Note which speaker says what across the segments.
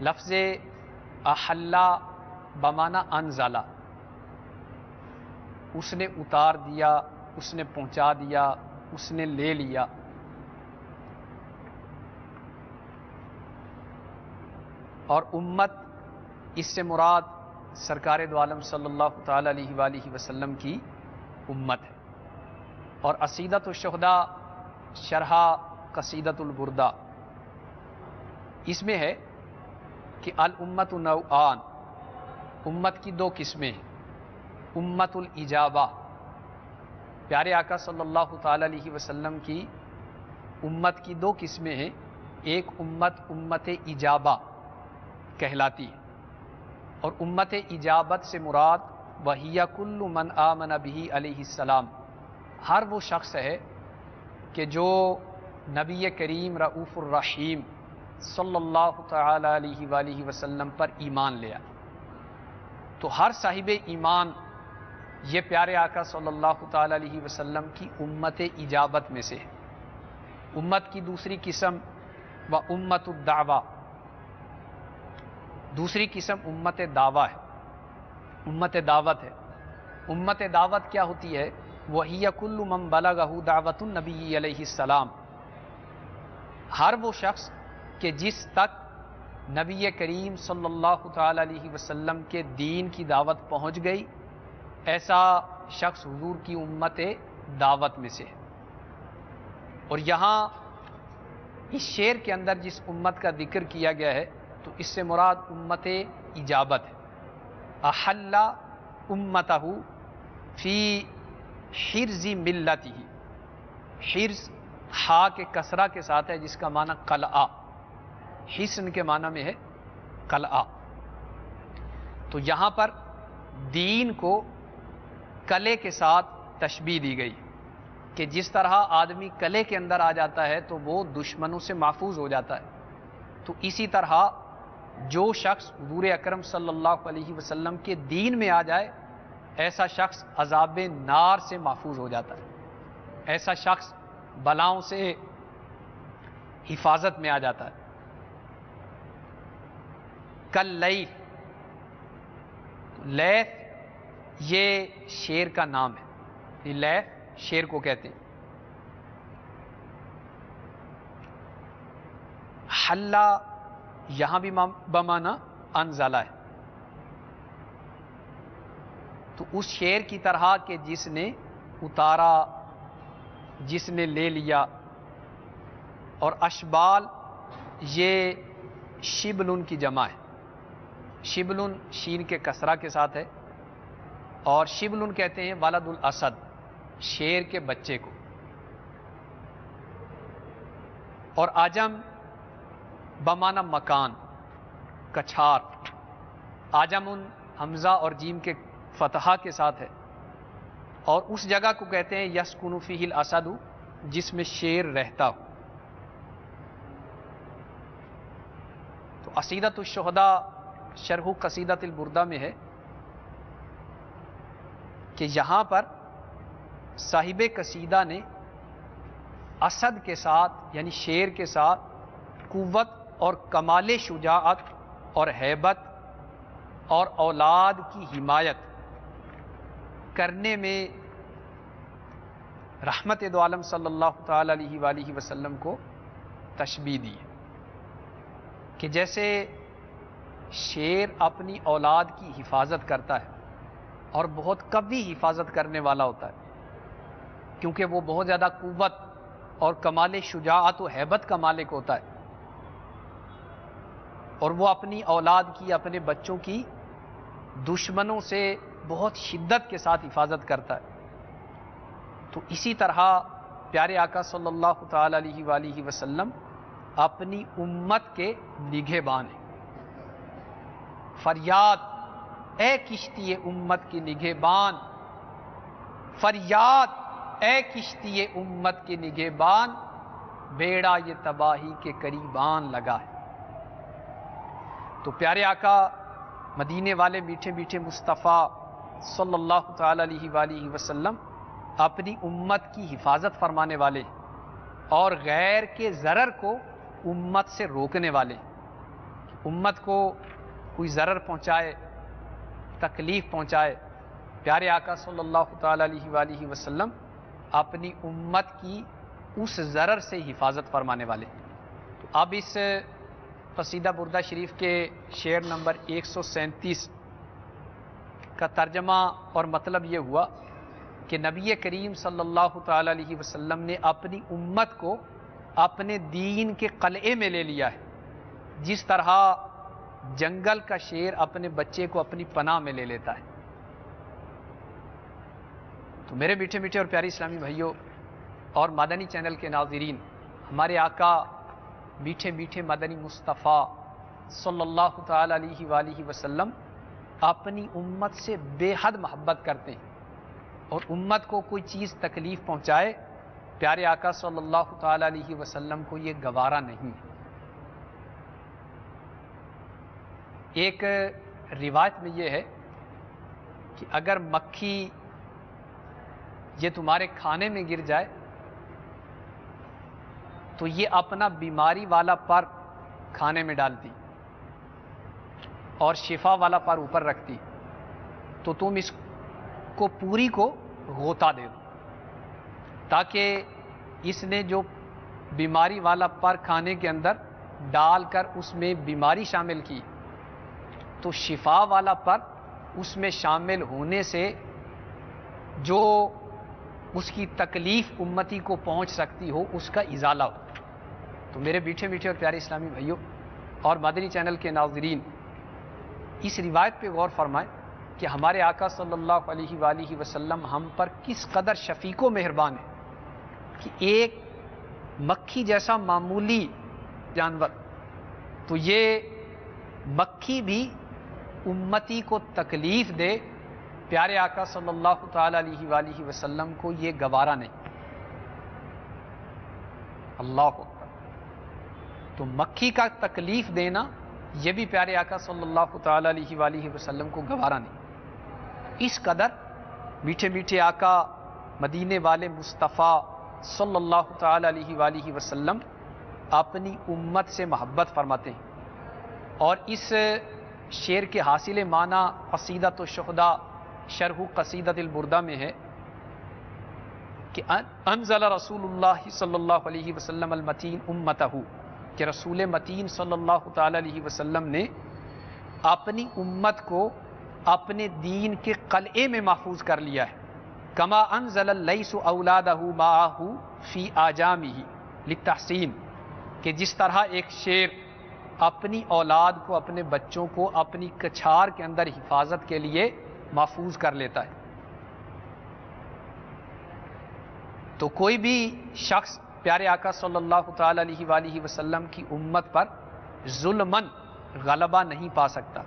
Speaker 1: لفظ احلا بمانا انزلا، اس نے اتار دیا، اس نے پہنچا دیا، اس نے لے لیا۔ اور امت اس سے مراد سرکار دو عالم صلی اللہ تعالی علیہ وآلہ وسلم کی امت ہے۔ اور عقیدۃ الشہداء شرح قصیدۃ البردہ، اس میں ہے کہ الامت نوعان، امت کی دو قسمیں ہیں۔ امت الاجابہ، پیارے آقا صلی اللہ تعالی علیہ وسلم کی امت کی دو قسمیں ہیں۔ ایک امت اجابہ کہلاتی ہے، اور امت اجابت سے مراد وہی کل من آمن بہ علیہ السلام، ہر وہ شخص ہے کہ جو نبی کریم رؤوف الرحیم صلی اللہ تعالی علیہ وآلہ وسلم پر ایمان لیا۔ تو ہر صاحب ایمان یہ پیارے آقا صلی اللہ تعالی علیہ وسلم کی امت اجابت میں سے ہے۔ امت کی دوسری قسم و امت الدعوہ، دوسری قسم امت دعویٰ ہے، امت دعوت ہے۔ امت دعوت کیا ہوتی ہے؟ وہی کل من بلغہ دعوت النبی علیہ السلام، ہر وہ شخص کہ جس تک نبی کریم صلی اللہ تعالی علیہ وسلم کے دین کی دعوت پہنچ گئی، ایسا شخص حضور کی امت دعوت میں سے ہے۔ اور یہاں اس شعر کے اندر جس امت کا ذکر کیا گیا ہے تو اس سے مراد امت اجابت ہے۔ احل امتہ فی حرز ملتہ، حرز ہا کے کسرہ کے ساتھ ہے جس کا معنی قلعہ، حصن کے معنی میں ہے قلعہ۔ تو یہاں پر دین کو قلعے کے ساتھ تشبیہ دی گئی کہ جس طرح آدمی قلعے کے اندر آ جاتا ہے تو وہ دشمنوں سے محفوظ ہو جاتا ہے، تو اسی طرح جو شخص حضور اکرم صلی اللہ علیہ وسلم کے دین میں آ جائے ایسا شخص عذاب نار سے محفوظ ہو جاتا ہے، ایسا شخص بلاؤں سے حفاظت میں آ جاتا ہے۔ کاللیل، لیث یہ شیر کا نام ہے، لیث شیر کو کہتے ہیں۔ حلا یہاں بھی بمانا انزلہ ہے، تو اس شیر کی طرح کہ جس نے اتارا، جس نے لے لیا۔ اور اشبال یہ شبلن کی جمع ہے، شبلن شین کے کسرہ کے ساتھ ہے، اور شبلن کہتے ہیں ولد الاسد، شیر کے بچے کو۔ اور آجم بمانا مکان، کچھار، آجمن حمزہ اور جیم کے فتحہ کے ساتھ ہے، اور اس جگہ کو کہتے ہیں یسکن فیہ الاسد، جس میں شیر رہتا ہو۔ تو عقیدۃ الشہداء شرح قصیدۃ البردہ میں ہے کہ یہاں پر صاحب قصیدہ نے اسد کے ساتھ یعنی شیر کے ساتھ قوت اور کمال شجاعت اور ہیبت اور اولاد کی حمایت کرنے میں رحمت دو عالم صلی اللہ تعالی علیہ وآلہ وسلم کو تشبیہ دی ہے کہ جیسے شیر اپنی اولاد کی حفاظت کرتا ہے اور بہت قوی حفاظت کرنے والا ہوتا ہے کیونکہ وہ بہت زیادہ قوت اور کمال شجاعت و ہیبت کا مالک ہوتا ہے، اور وہ اپنی اولاد کی، اپنے بچوں کی دشمنوں سے بہت شدت کے ساتھ حفاظت کرتا ہے، تو اسی طرح پیارے آقا صلی اللہ تعالی علیہ وآلہ وسلم اپنی امت کے نگہبان ہیں۔ فریاد اے کشتی امت کی نگہبان، فریاد اے کشتی امت کے نگہبان، بیڑا یہ تباہی کے قریبان لگا ہے۔ تو پیارے آقا مدینے والے میٹھے میٹھے مصطفیٰ صلی اللہ تعالی علیہ وآلہ وسلم اپنی امت کی حفاظت فرمانے والے اور غیر کے ضرر کو امت سے روکنے والے، امت کو کوئی ضرر پہنچائے، تکلیف پہنچائے، پیارے آقا صلی اللہ تعالیٰ علیہ وآلہ وسلم اپنی امت کی اس ضرر سے حفاظت فرمانے والے۔ تو اب اس قصیدہ بردہ شریف کے شعر نمبر 137 کا ترجمہ اور مطلب یہ ہوا کہ نبی کریم صلی اللہ تعالیٰ علیہ وسلم نے اپنی امت کو اپنے دین کے قلعے میں لے لیا ہے، جس طرح جنگل کا شیر اپنے بچے کو اپنی پناہ میں لے لیتا ہے۔ تو میرے میٹھے میٹھے اور پیارے اسلامی بھائیوں اور مدنی چینل کے ناظرین، ہمارے آقا میٹھے میٹھے مدنی مصطفیٰ صلی اللہ تعالیٰ علیہ وآلہ وسلم اپنی امت سے بے حد محبت کرتے ہیں، اور امت کو کوئی چیز تکلیف پہنچائے پیارے آقا صلی اللہ تعالیٰ علیہ وسلم کو یہ گوارا نہیں ہے۔ ایک روایت میں یہ ہے کہ اگر مکھی یہ تمہارے کھانے میں گر جائے تو یہ اپنا بیماری والا پر کھانے میں ڈالتی اور شفا والا پر اوپر رکھتی، تو تم اس کو پوری کو غوطہ دے دو تاکہ اس نے جو بیماری والا پر کھانے کے اندر ڈال کر اس میں بیماری شامل کی، تو شفا والا پر اس میں شامل ہونے سے جو اس کی تکلیف امتی کو پہنچ سکتی ہو اس کا ازالہ ہو۔ تو میرے میٹھے میٹھے اور پیارے اسلامی بھائیوں اور مدنی چینل کے ناظرین، اس روایت پہ غور فرمائیں کہ ہمارے آقا صلی اللہ علیہ وآلہ وسلم ہم پر کس قدر شفیق و مہربان ہے کہ ایک مکھی جیسا معمولی جانور، تو یہ مکھی بھی امتی کو تکلیف دے، پیارے آقا صلی اللہ تعالیٰ علیہ وآلہ وسلم کو یہ گوارا نہیں۔ اللہ اکبر۔ تو مکھی کا تکلیف دینا یہ بھی پیارے آقا صلی اللہ تعالیٰ علیہ وآلہ وسلم کو گوارا نہیں۔ اس قدر میٹھے میٹھے آقا مدینے والے مصطفیٰ صلی اللہ تعالیٰ علیہ وآلہ وسلم اپنی امت سے محبت فرماتے ہیں، اور اس شعر کے حاصل معنی قصیدۃ الشہداء شرح قصیدۃ البردہ میں ہے کہ انزل رسول اللہ صلی اللہ علیہ وسلم المتین امتہ، کہ رسول متین صلی اللہ تعالی علیہ وسلم نے اپنی امت کو اپنے دین کے قلعے میں محفوظ کر لیا ہے۔ کما انزل اللیث اولادہ معہ فی آجامہ للتحسین، کہ جس طرح ایک شیر اپنی اولاد کو، اپنے بچوں کو اپنی کچھار کے اندر حفاظت کے لیے محفوظ کر لیتا ہے، تو کوئی بھی شخص پیارے آقا صلی اللہ تعالی علیہ وآلہ وسلم کی امت پر ظلماً غلبہ نہیں پا سکتا،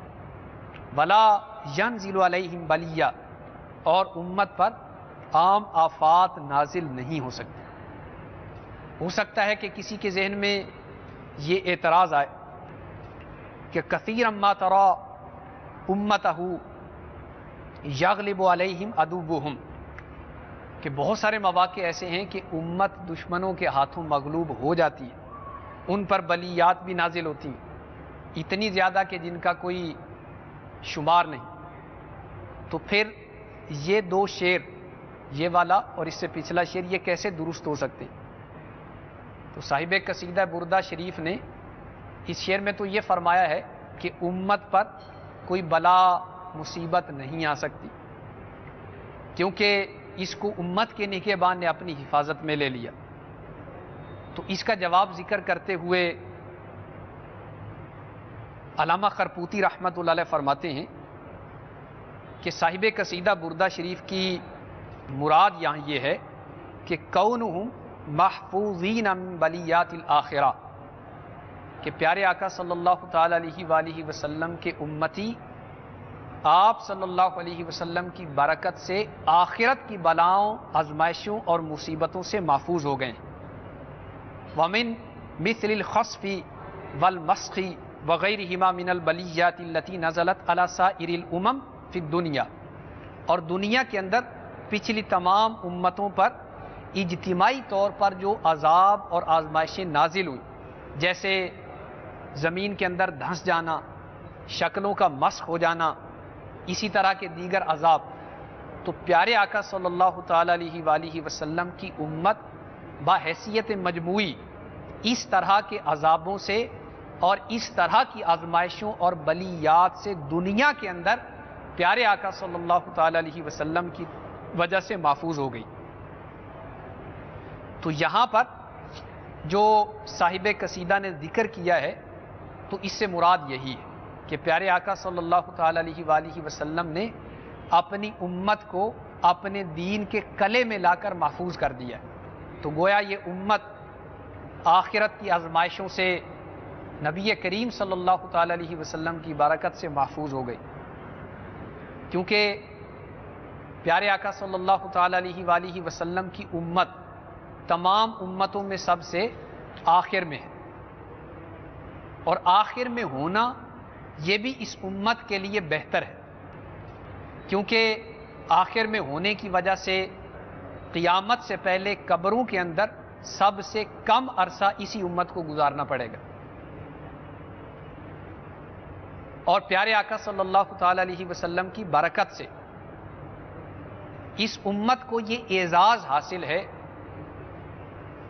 Speaker 1: ولا ینزل علیہم بلیہ، اور امت پر عام آفات نازل نہیں ہو سکتی۔ ہو سکتا ہے کہ کسی کے ذہن میں یہ اعتراض آئے کہ کثیرا ما ترى امتہ یغلب علیہم عدوہم، کہ بہت سارے مواقع ایسے ہیں کہ امت دشمنوں کے ہاتھوں مغلوب ہو جاتی ہے، ان پر بلیات بھی نازل ہوتی ہیں، اتنی زیادہ کہ جن کا کوئی شمار نہیں۔ تو پھر یہ دو شعر، یہ والا اور اس سے پچھلا شعر، یہ کیسے درست ہو سکتے؟ تو صاحب قصیدہ بردہ شریف نے اس شعر میں تو یہ فرمایا ہے کہ امت پر کوئی بلا مصیبت نہیں آ سکتی، کیونکہ اس کو امت کے نگہبان نے اپنی حفاظت میں لے لیا۔ تو اس کا جواب ذکر کرتے ہوئے علامہ خرپوتی رحمۃ اللہ علیہ فرماتے ہیں کہ صاحب قصیدہ بردہ شریف کی مراد یہاں یہ ہے کہ کونہم محفوظین من بلیات الآخرہ، کہ پیارے آقا صلی اللہ تعالی علیہ وآلہ وسلم کے امتی آپ صلی اللہ علیہ وسلم کی برکت سے آخرت کی بلاؤں، آزمائشوں اور مصیبتوں سے محفوظ ہو گئے ہیں۔ ومن مثل الخسف والمسخ وغیرہما من البلیات التي نزلت على سائر الامم فی الدنیا، اور دنیا کے اندر پچھلی تمام امتوں پر اجتماعی طور پر جو عذاب اور آزمائشیں نازل ہوئی، جیسے زمین کے اندر دھنس جانا، شکلوں کا مسخ ہو جانا، اسی طرح کے دیگر عذاب، تو پیارے آقا صلی اللہ تعالی علیہ وآلہ وسلم کی امت بحیثیت مجموعی اس طرح کے عذابوں سے اور اس طرح کی آزمائشوں اور بلیات سے دنیا کے اندر پیارے آقا صلی اللہ تعالی علیہ وسلم کی وجہ سے محفوظ ہو گئی۔ تو یہاں پر جو صاحب قصیدہ نے ذکر کیا ہے تو اس سے مراد یہی ہے کہ پیارے آقا صلی اللہ تعالی علیہ وآلہ وسلم نے اپنی امت کو اپنے دین کے کلے میں لا کر محفوظ کر دیا ہے۔ تو گویا یہ امت آخرت کی آزمائشوں سے نبی کریم صلی اللہ تعالی علیہ وسلم کی برکت سے محفوظ ہو گئی، کیونکہ پیارے آقا صلی اللہ تعالی علیہ وآلہ وسلم کی امت تمام امتوں میں سب سے آخر میں ہے، اور آخر میں ہونا یہ بھی اس امت کے لیے بہتر ہے، کیونکہ آخر میں ہونے کی وجہ سے قیامت سے پہلے قبروں کے اندر سب سے کم عرصہ اسی امت کو گزارنا پڑے گا، اور پیارے آقا صلی اللہ تعالی علیہ وسلم کی برکت سے اس امت کو یہ اعزاز حاصل ہے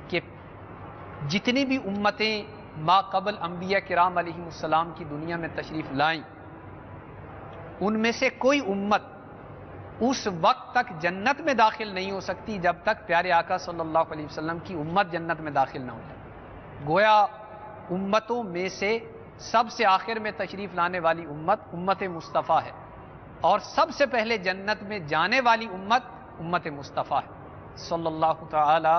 Speaker 1: کہ جتنی بھی امتیں ما قبل انبیاء کرام علیہ السلام کی دنیا میں تشریف لائیں، ان میں سے کوئی امت اس وقت تک جنت میں داخل نہیں ہو سکتی جب تک پیارے آقا صلی اللہ علیہ وسلم کی امت جنت میں داخل نہ ہو جائے۔ گویا امتوں میں سے سب سے آخر میں تشریف لانے والی امت امت مصطفیٰ ہے، اور سب سے پہلے جنت میں جانے والی امت امت مصطفیٰ ہے صلی اللہ تعالی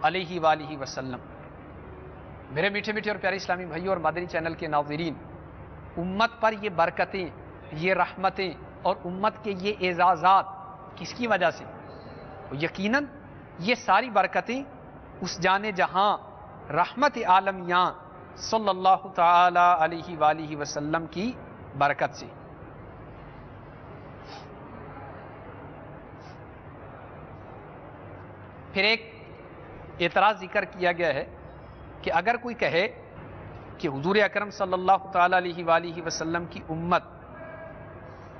Speaker 1: علیہ وآلہ وسلم۔ میرے میٹھے میٹھے اور پیارے اسلامی بھائیوں اور مدنی چینل کے ناظرین، امت پر یہ برکتیں، یہ رحمتیں اور امت کے یہ اعزازات کس کی وجہ سے؟ یقیناً یہ ساری برکتیں اس جان جہاں رحمت عالمیاں صلی اللہ تعالی علیہ وآلہ وسلم کی برکت سے۔ پھر ایک اعتراض ذکر کیا گیا ہے کہ اگر کوئی کہے کہ حضور اکرم صلی اللہ تعالی علیہ وآلہ وسلم کی امت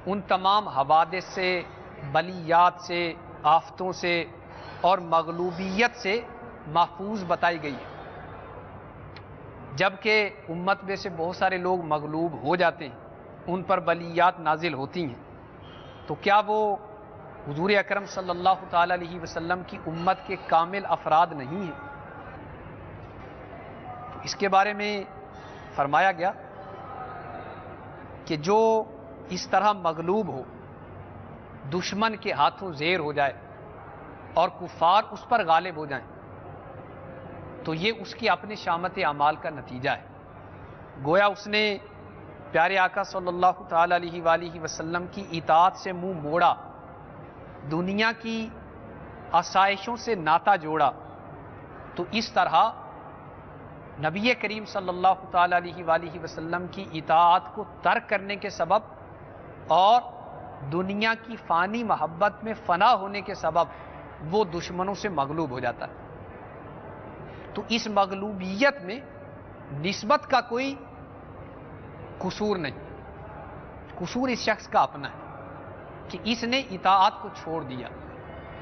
Speaker 1: ان تمام حوادث سے، بلیات سے، آفتوں سے اور مغلوبیت سے محفوظ بتائی گئی ہے، جبکہ امت میں سے بہت سارے لوگ مغلوب ہو جاتے ہیں، ان پر بلیات نازل ہوتی ہیں، تو کیا وہ حضور اکرم صلی اللہ تعالی علیہ وسلم کی امت کے کامل افراد نہیں ہیں؟ اس کے بارے میں فرمایا گیا کہ جو اس طرح مغلوب ہو، دشمن کے ہاتھوں زیر ہو جائے اور کفار اس پر غالب ہو جائیں، تو یہ اس کی اپنے شامت اعمال کا نتیجہ ہے۔ گویا اس نے پیارے آقا صلی اللہ تعالی علیہ وآلہ وسلم کی اطاعت سے منہ موڑا، دنیا کی آسائشوں سے ناتا جوڑا، تو اس طرح نبی کریم صلی اللہ تعالی علیہ وآلہ وسلم کی اطاعت کو ترک کرنے کے سبب اور دنیا کی فانی محبت میں فنا ہونے کے سبب وہ دشمنوں سے مغلوب ہو جاتا ہے۔ تو اس مغلوبیت میں نسبت کا کوئی قصور نہیں، قصور اس شخص کا اپنا ہے کہ اس نے اطاعت کو چھوڑ دیا،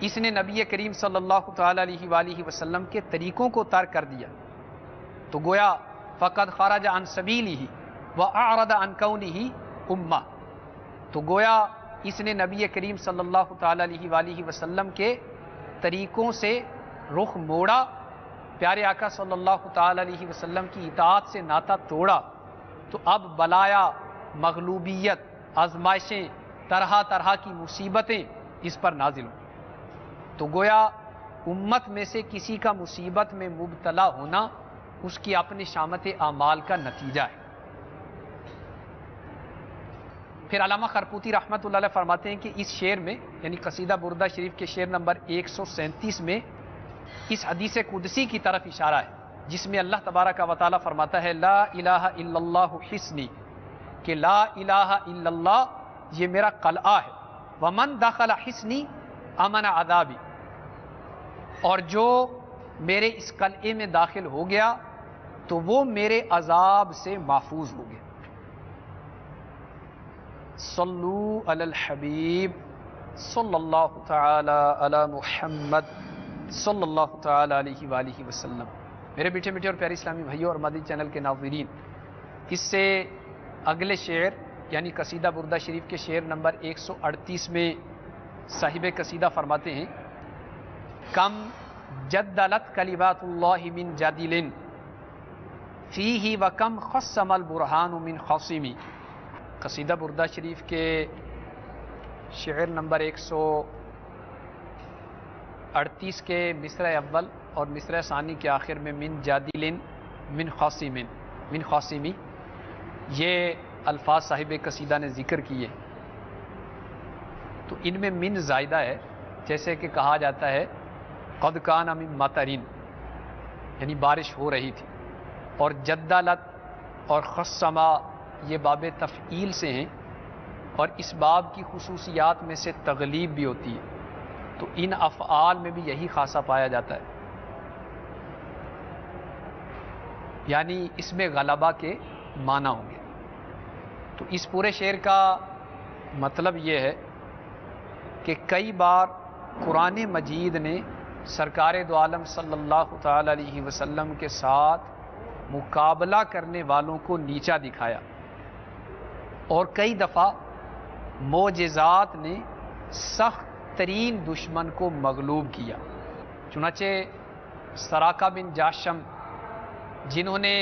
Speaker 1: اس نے نبی کریم صلی اللہ تعالی علیہ وآلہ وسلم کے طریقوں کو ترک کر دیا، تو گویا فقد خرج عن سبیلہ واعرض عن کونہ امہ، تو گویا اس نے نبی کریم صلی اللہ تعالی علیہ وآلہ وسلم کے طریقوں سے رخ موڑا، پیارے آقا صلی اللہ تعالی علیہ وسلم کی اطاعت سے ناتا توڑا، تو اب بلایا، مغلوبیت، آزمائشیں، طرح طرح کی مصیبتیں اس پر نازل ہوں۔ تو گویا امت میں سے کسی کا مصیبت میں مبتلا ہونا اس کی اپنے شامت اعمال کا نتیجہ ہے۔ پھر علامہ خرقوطی رحمۃ اللہ علیہ فرماتے ہیں کہ اس شعر میں، یعنی قصیدہ بردہ شریف کے شعر نمبر 137 میں اس حدیث قدسی کی طرف اشارہ ہے جس میں اللہ تبارک و تعالیٰ فرماتا ہے لا الہ الا اللہ حصنی، کہ لا الہ الا اللہ یہ میرا قلعہ ہے، ومن دخل حصنی امن عذابی، اور جو میرے اس قلعے میں داخل ہو گیا تو وہ میرے عذاب سے محفوظ ہو گئے۔ صلو علی الحبیب صلی اللہ تعالی علی محمد صلی اللہ تعالی علیہ وآلہ وسلم۔ میرے میٹھے میٹھے اور پیارے اسلامی بھائیوں اور مدنی چینل کے ناظرین، اس سے اگلے شعر یعنی قصیدہ بردہ شریف کے شعر نمبر 138 میں صاحب قصیدہ فرماتے ہیں، کم جدلت کلمات اللہ من جادل فیہ وکم خصم البرہان من خاصمی۔ قصیدہ بردہ شریف کے شعر نمبر 138 کے مصرع اول اور مصرع ثانی کے آخر میں من جادل من خاصمی یہ الفاظ صاحب قصیدہ نے ذکر کیے، تو ان میں من زائدہ ہے، جیسے کہ کہا جاتا ہے قد کان من مطرین، یعنی بارش ہو رہی تھی، اور جدلت اور خصما یہ باب تفعیل سے ہیں، اور اس باب کی خصوصیات میں سے تغلیب بھی ہوتی ہے، تو ان افعال میں بھی یہی خاصہ پایا جاتا ہے، یعنی اس میں غلبہ کے معنی ہوں گے۔ تو اس پورے شعر کا مطلب یہ ہے کہ کئی بار قرآن مجید نے سرکار دو عالم صلی اللہ تعالی علیہ وسلم کے ساتھ مقابلہ کرنے والوں کو نیچا دکھایا، اور کئی دفعہ معجزات نے سخت ترین دشمن کو مغلوب کیا۔ چنانچہ سراقہ بن جاشم، جنہوں نے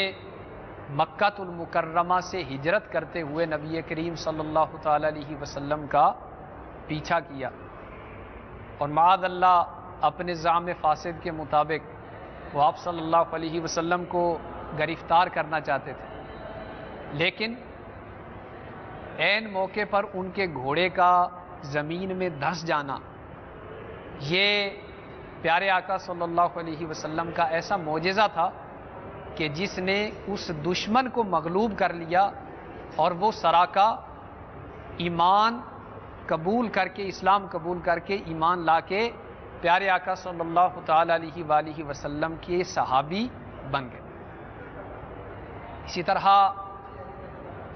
Speaker 1: مکہ المکرمہ سے ہجرت کرتے ہوئے نبی کریم صلی اللہ تعالی علیہ وسلم کا پیچھا کیا، اور معاذ اللہ اپنے زعم فاسد کے مطابق وہ آپ صلی اللہ علیہ وسلم کو گرفتار کرنا چاہتے تھے، لیکن عین موقع پر ان کے گھوڑے کا زمین میں دھس جانا یہ پیارے آقا صلی اللہ علیہ وسلم کا ایسا معجزہ تھا کہ جس نے اس دشمن کو مغلوب کر لیا، اور وہ سراقہ ایمان قبول کر کے، اسلام قبول کر کے، ایمان لا کے پیارے آقا صلی اللہ تعالی علیہ وآلہ وسلم کے صحابی بن گئے۔ اسی طرح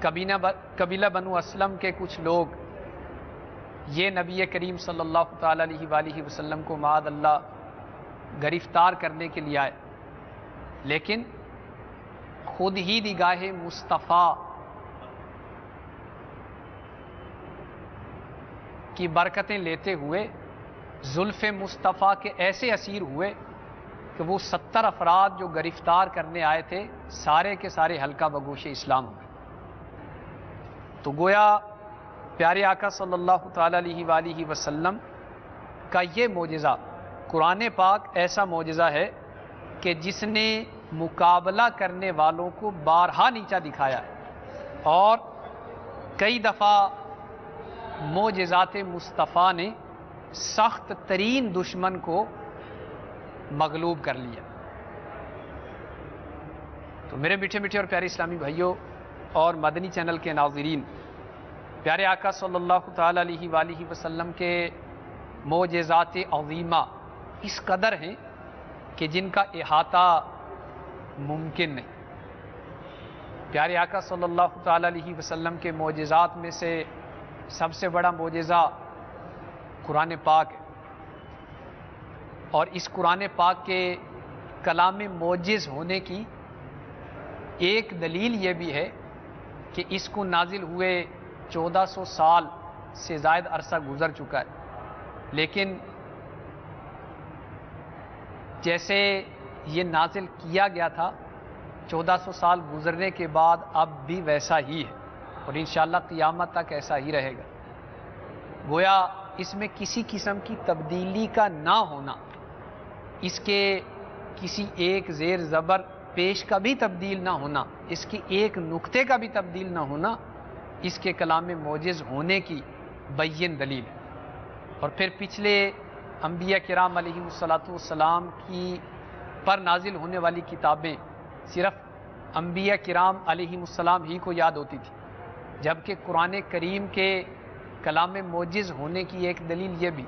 Speaker 1: قبیلہ بنو اسلم کے کچھ لوگ یہ نبی کریم صلی اللہ تعالی علیہ وآلہ وسلم کو معاذ اللہ گرفتار کرنے کے لیے آئے، لیکن خود ہی نگاہ مصطفیٰ کی برکتیں لیتے ہوئے زلف مصطفیٰ کے ایسے اسیر ہوئے کہ وہ 70 افراد جو گرفتار کرنے آئے تھے سارے کے سارے حلقہ بگوش اسلام ہوئے۔ تو گویا پیارے آقا صلی اللہ تعالی علیہ وآلہ وسلم کا یہ معجزہ، قرآن پاک ایسا معجزہ ہے کہ جس نے مقابلہ کرنے والوں کو بارہا نیچا دکھایا ہے، اور کئی دفعہ معجزات مصطفیٰ نے سخت ترین دشمن کو مغلوب کر لیا۔ تو میرے میٹھے میٹھے اور پیارے اسلامی بھائیوں اور مدنی چینل کے ناظرین، پیارے آقا صلی اللہ تعالی علیہ وآلہ وسلم کے معجزات عظیمہ اس قدر ہیں کہ جن کا احاطہ ممکن نہیں۔ پیارے آقا صلی اللہ تعالی علیہ وسلم کے معجزات میں سے سب سے بڑا معجزہ قرآن پاک ہے، اور اس قرآن پاک کے کلام معجز ہونے کی ایک دلیل یہ بھی ہے کہ اس کو نازل ہوئے 1400 سال سے زائد عرصہ گزر چکا ہے، لیکن جیسے یہ نازل کیا گیا تھا 1400 سال گزرنے کے بعد اب بھی ویسا ہی ہے، اور انشاءاللہ قیامت تک ایسا ہی رہے گا۔ گویا اس میں کسی قسم کی تبدیلی کا نہ ہونا، اس کے کسی ایک زیر زبر پیش کا بھی تبدیل نہ ہونا، اس کے ایک نقطے کا بھی تبدیل نہ ہونا، اس کے کلام معجز ہونے کی بین دلیل ہے۔ اور پھر پچھلے انبیاء کرام علیہ السلام کی پر نازل ہونے والی کتابیں صرف انبیاء کرام علیہ السلام ہی کو یاد ہوتی تھی، جبکہ قرآن کریم کے کلام معجز ہونے کی ایک دلیل یہ بھی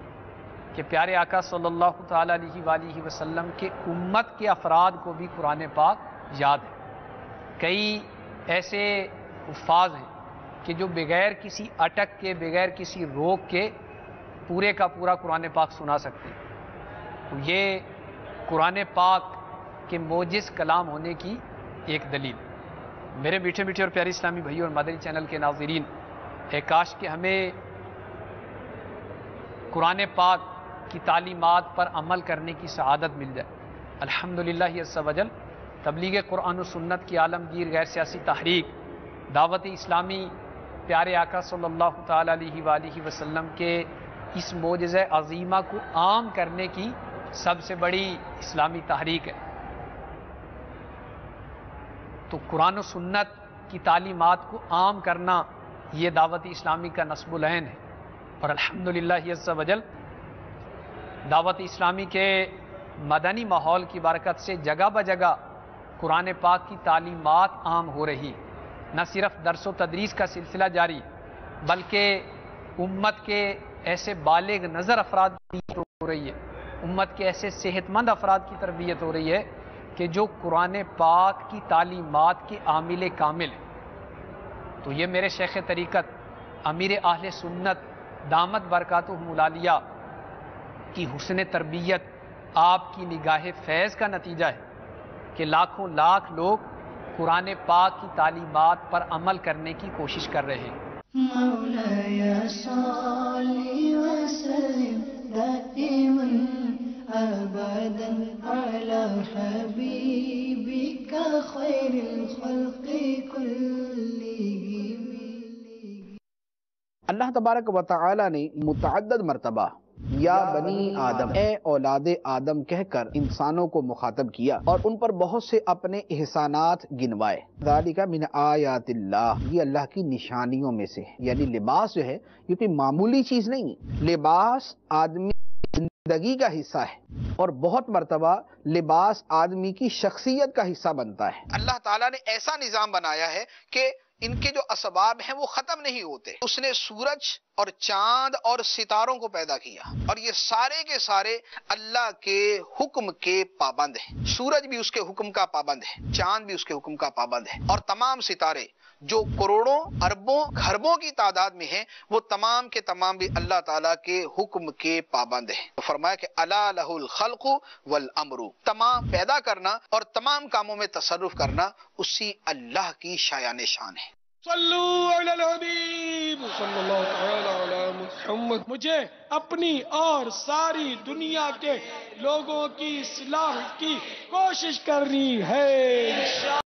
Speaker 1: کہ پیارے آقا صلی اللہ تعالی علیہ وآلہ وسلم کے امت کے افراد کو بھی قرآن پاک یاد ہے، کئی ایسے الفاظ ہیں کہ جو بغیر کسی اٹک کے، بغیر کسی روک کے پورے کا پورا قرآن پاک سنا سکتے ہیں. تو یہ قرآن پاک کے موجز کلام ہونے کی ایک دلیل. میرے میٹھے میٹھے اور پیارے اسلامی بھائیوں اور مدنی چینل کے ناظرین، کاش کہ ہمیں قرآن پاک کی تعلیمات پر عمل کرنے کی سعادت مل جائے. الحمدللہ عز و جل تبلیغ قرآن و سنت کی عالمگیر غیر سیاسی تحریک دعوت اسلامی پیارے آقا صلی اللہ تعالی علیہ وآلہ وسلم کے اس معجزہ عظیمہ کو عام کرنے کی سب سے بڑی اسلامی تحریک ہے. تو قرآن و سنت کی تعلیمات کو عام کرنا یہ دعوت اسلامی کا نصب العین ہے. اور الحمدللہ عز و جل دعوت اسلامی کے مدنی ماحول کی برکت سے جگہ بجگہ قرآن پاک کی تعلیمات عام ہو رہی. نہ صرف درس و تدریس کا سلسلہ جاری، بلکہ امت کے ایسے بالغ نظر افراد کی تربیت ہو رہی ہے، امت کے ایسے صحت مند افراد کی تربیت ہو رہی ہے کہ جو قرآن پاک کی تعلیمات کے عامل کامل ہیں. تو یہ میرے شیخ طریقت امیر اہل سنت دامت برکاتہم العالیہ کی حسن تربیت، آپ کی نگاہ فیض کا نتیجہ ہے کہ لاکھوں لاکھ لوگ قرآن پاک کی تعلیمات پر عمل کرنے کی کوشش کر رہے ہیں.
Speaker 2: مولاي صل وسلم دائما ابدا على حبيبك خير الخلق كلهم.
Speaker 3: اللہ تبارک و تعالی نے متعدد مرتبہ یا بنی آدم، اے اولاد آدم کہہ کر انسانوں کو مخاطب کیا اور ان پر بہت سے اپنے احسانات گنوائے. ذالک من آیات اللہ، یہ اللہ کی نشانیوں میں سے ہے. یعنی لباس جو ہے یہ کوئی معمولی چیز نہیں ہے. لباس آدمی زندگی کا حصہ ہے اور بہت مرتبہ لباس آدمی کی شخصیت کا حصہ بنتا ہے. اللہ تعالیٰ نے ایسا نظام بنایا ہے کہ ان کے جو اسباب ہیں وہ ختم نہیں ہوتے. اس نے سورج اور چاند اور ستاروں کو پیدا کیا اور یہ سارے کے سارے اللہ کے حکم کے پابند ہیں. سورج بھی اس کے حکم کا پابند ہے، چاند بھی اس کے حکم کا پابند ہے، اور تمام ستارے جو کروڑوں اربوں کھربوں کی تعداد میں ہیں وہ تمام کے تمام بھی اللہ تعالیٰ کے حکم کے پابند ہیں. تو فرمایا کہ الا لہ الخلق والامر، تمام پیدا کرنا اور تمام کاموں میں تصرف کرنا اسی اللہ کی شایان شان ہے.
Speaker 4: صلو علی الحبیب صلی اللہ تعالی علی محمد. مجھے اپنی اور ساری دنیا کے لوگوں کی اصلاح کی کوشش کرنی ہے.